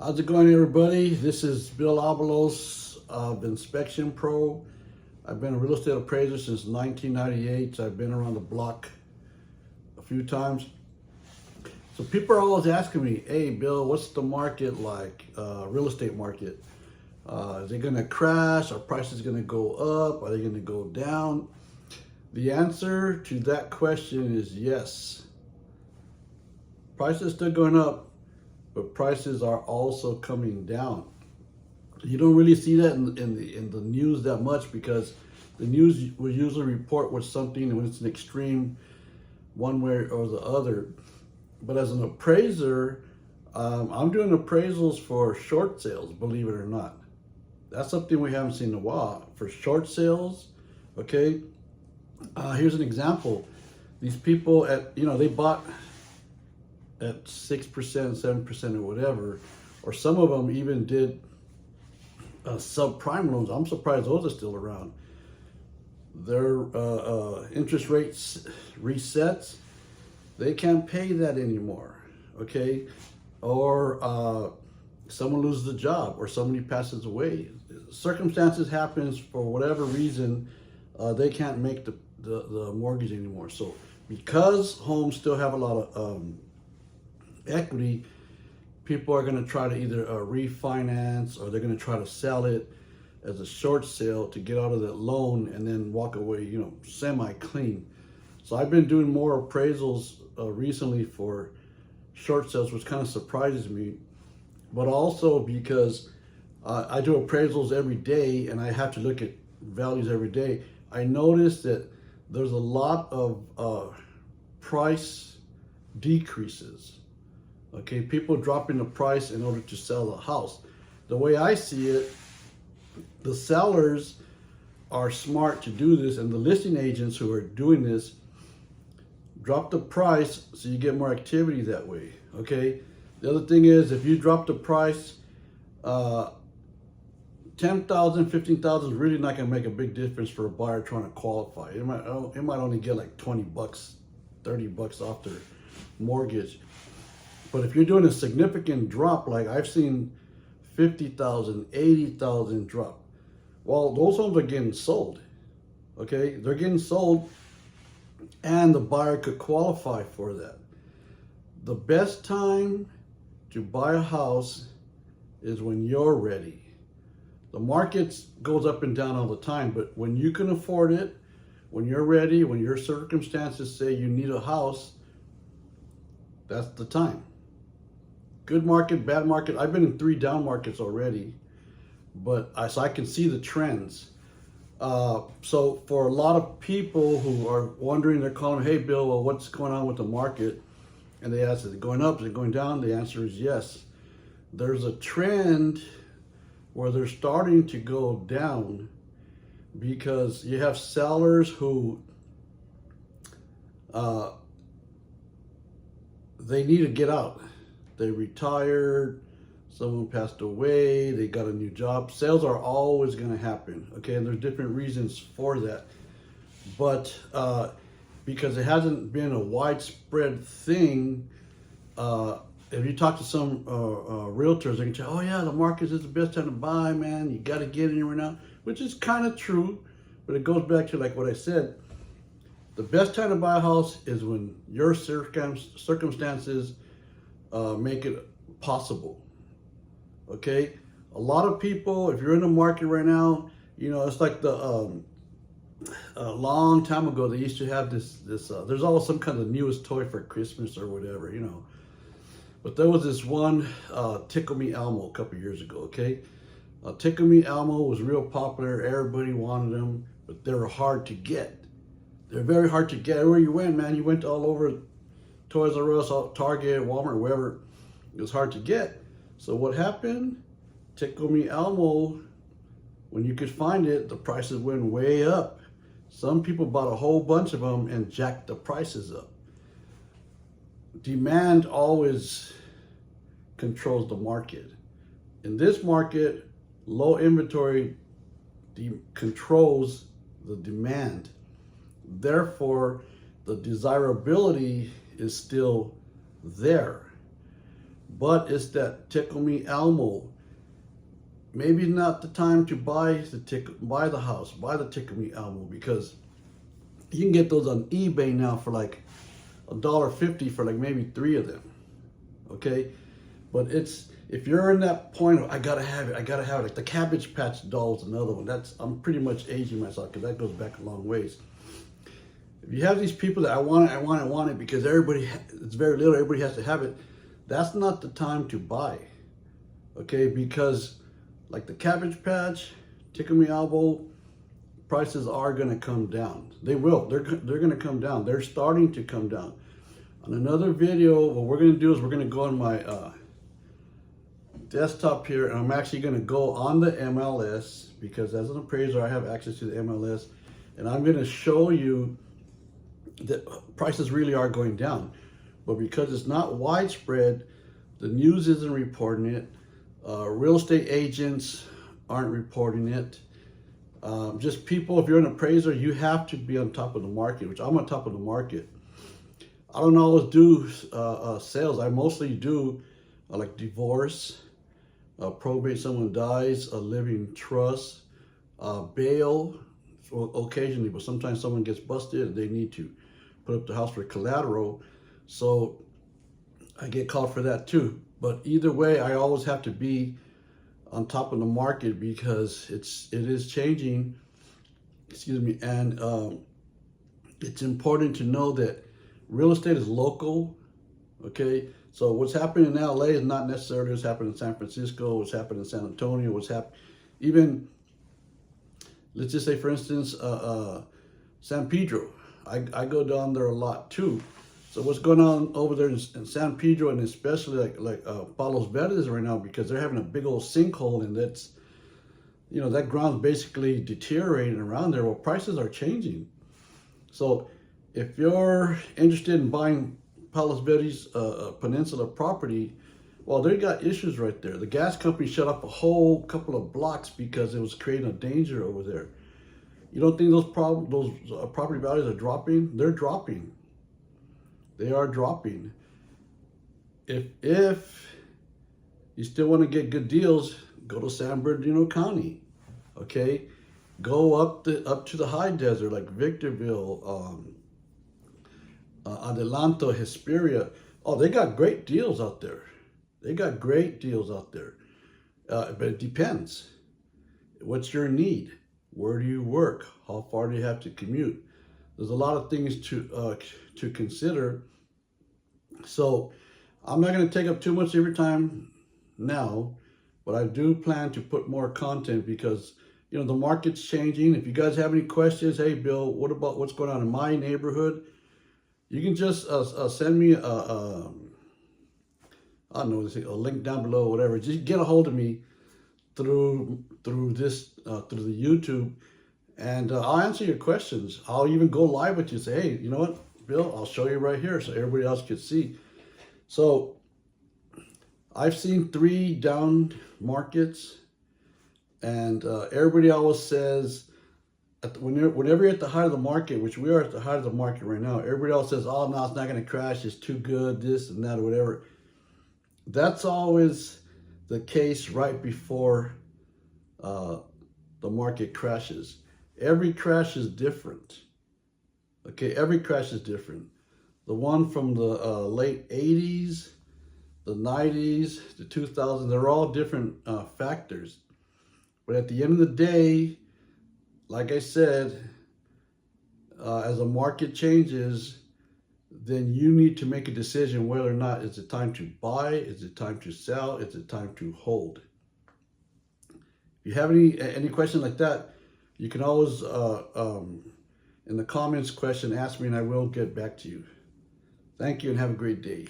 How's it going, everybody? This is Bill Avalos of Inspection Pro. I've been a real estate appraiser since 1998, so I've been around the block a few times. So people are always asking me, hey, Bill, what's the market like, real estate market? Is it going to crash? Are prices going to go up? Are they going to go down? The answer to that question is yes. Prices are still going up, but prices are also coming down. You don't really see that in the news that much because the news will usually report with something when it's an extreme one way or the other. But as an appraiser, I'm doing appraisals for short sales, believe it or not. That's something we haven't seen in a while. For short sales, okay? Here's an example. These people they bought at 6%, 7% or whatever, or some of them even did subprime loans. I'm surprised those are still around. Their interest rates resets, they can't pay that anymore, okay? Or someone loses a job or somebody passes away. Circumstances happens for whatever reason, they can't make the mortgage anymore. So because homes still have a lot of equity, people are going to try to either refinance or they're going to try to sell it as a short sale to get out of that loan and then walk away, semi-clean. So I've been doing more appraisals recently for short sales, which kind of surprises me, but also because I do appraisals every day and I have to look at values every day. I noticed that there's a lot of price decreases. Okay, people dropping the price in order to sell the house. The way I see it, the sellers are smart to do this, and the listing agents who are doing this drop the price so you get more activity that way. Okay, the other thing is if you drop the price, 10,000, 15,000 is really not going to make a big difference for a buyer trying to qualify. It might only get like 20 bucks, 30 bucks off their mortgage. But if you're doing a significant drop, like I've seen 50,000, 80,000 drop, well, those homes are getting sold, okay? They're getting sold and the buyer could qualify for that. The best time to buy a house is when you're ready. The market goes up and down all the time, but when you can afford it, when you're ready, when your circumstances say you need a house, that's the time. Good market, bad market. I've been in 3 down markets already, but so I can see the trends. So for a lot of people who are wondering, they're calling, hey Bill, well, what's going on with the market? And they ask, is it going up, is it going down? The answer is yes. There's a trend where they're starting to go down because you have sellers who they need to get out. They retired, someone passed away, they got a new job. Sales are always going to happen, okay? And there's different reasons for that. But because it hasn't been a widespread thing, if you talk to some realtors, they can tell, oh yeah, the market is the best time to buy, man. You got to get in right now, which is kind of true. But it goes back to like what I said. The best time to buy a house is when your circumstances make it possible. Okay, a lot of people, if you're in the market right now, it's like the a long time ago they used to have this there's always some kind of newest toy for Christmas or whatever, but there was this one Tickle Me Elmo a couple years ago. Okay, Tickle Me Elmo was real popular, everybody wanted them, but they were hard to get. They're very hard to get. Everywhere you went, man, you went all over Toys R Us, Target, Walmart, wherever. It was hard to get. So what happened? Tickle Me Elmo, when you could find it, the prices went way up. Some people bought a whole bunch of them and jacked the prices up. Demand always controls the market. In this market, low inventory controls the demand. Therefore, the desirability is still there. but it's that Tickle Me Elmo. Maybe not the time to buy the house, buy the Tickle Me Elmo, because you can get those on eBay now for like $1.50 for like maybe 3 of them. Okay, but it's, if you're in that point of I gotta have it, like the Cabbage Patch Doll is another one. I'm pretty much aging myself because that goes back a long ways. If you have these people that I want it because it's very little, everybody has to have it, that's not the time to buy. Okay, because like the Cabbage Patch, Tickle Me Elmo, prices are gonna come down. They will. They're gonna come down. They're starting to come down. On another video, what we're gonna do is we're gonna go on my desktop here, and I'm actually gonna go on the MLS, because as an appraiser, I have access to the MLS, and I'm gonna show you that prices really are going down. But because it's not widespread, the news isn't reporting it, real estate agents aren't reporting it. Just people, if you're an appraiser, you have to be on top of the market, which I'm on top of the market. I don't always do sales. I mostly do like divorce, probate, someone dies, a living trust, bail, occasionally, but sometimes someone gets busted and they need to put up the house for collateral. So I get called for that too. But either way, I always have to be on top of the market because it is changing, excuse me, and it's important to know that real estate is local, okay? So what's happening in LA is not necessarily what's happening in San Francisco, what's happening in San Antonio, what's happening, even, let's just say for instance, San Pedro. I go down there a lot too. So what's going on over there in San Pedro, and especially like Palos Verdes right now, because they're having a big old sinkhole, and that's, you know, that ground's basically deteriorating around there. Well, prices are changing. So if you're interested in buying Palos Verdes Peninsula property, well, they got issues right there. The gas company shut up a whole couple of blocks because it was creating a danger over there. You don't think those property values are dropping? They're dropping. They are dropping. If you still want to get good deals, go to San Bernardino County, okay? Go up to the high desert like Victorville, Adelanto, Hesperia. Oh, they got great deals out there. They got great deals out there. But it depends. What's your need? Where do you work? How far do you have to commute? There's a lot of things to consider. So I'm not going to take up too much of your time now, but I do plan to put more content because, you know, the market's changing. If you guys have any questions, hey Bill, what about what's going on in my neighborhood? You can just send me I don't know, a link down below, whatever. Just get a hold of me through the YouTube, and I'll answer your questions. I'll even go live with you. Say, hey, you know what, Bill? I'll show you right here so everybody else can see. So I've seen 3 down markets, and everybody always says whenever you're at the height of the market, which we are at the height of the market right now, everybody else says, oh no, it's not going to crash. It's too good, this and that or whatever. That's always the case right before the market crashes. Every crash is different. Okay, every crash is different. The one from the late 80s, the 90s, the 2000s, they're all different factors. But at the end of the day, like I said, as the market changes, then you need to make a decision whether or not it's a time to buy, is it time to sell, is it time to hold. If you have any question like that, you can always, in the comments question, ask me and I will get back to you. Thank you and have a great day.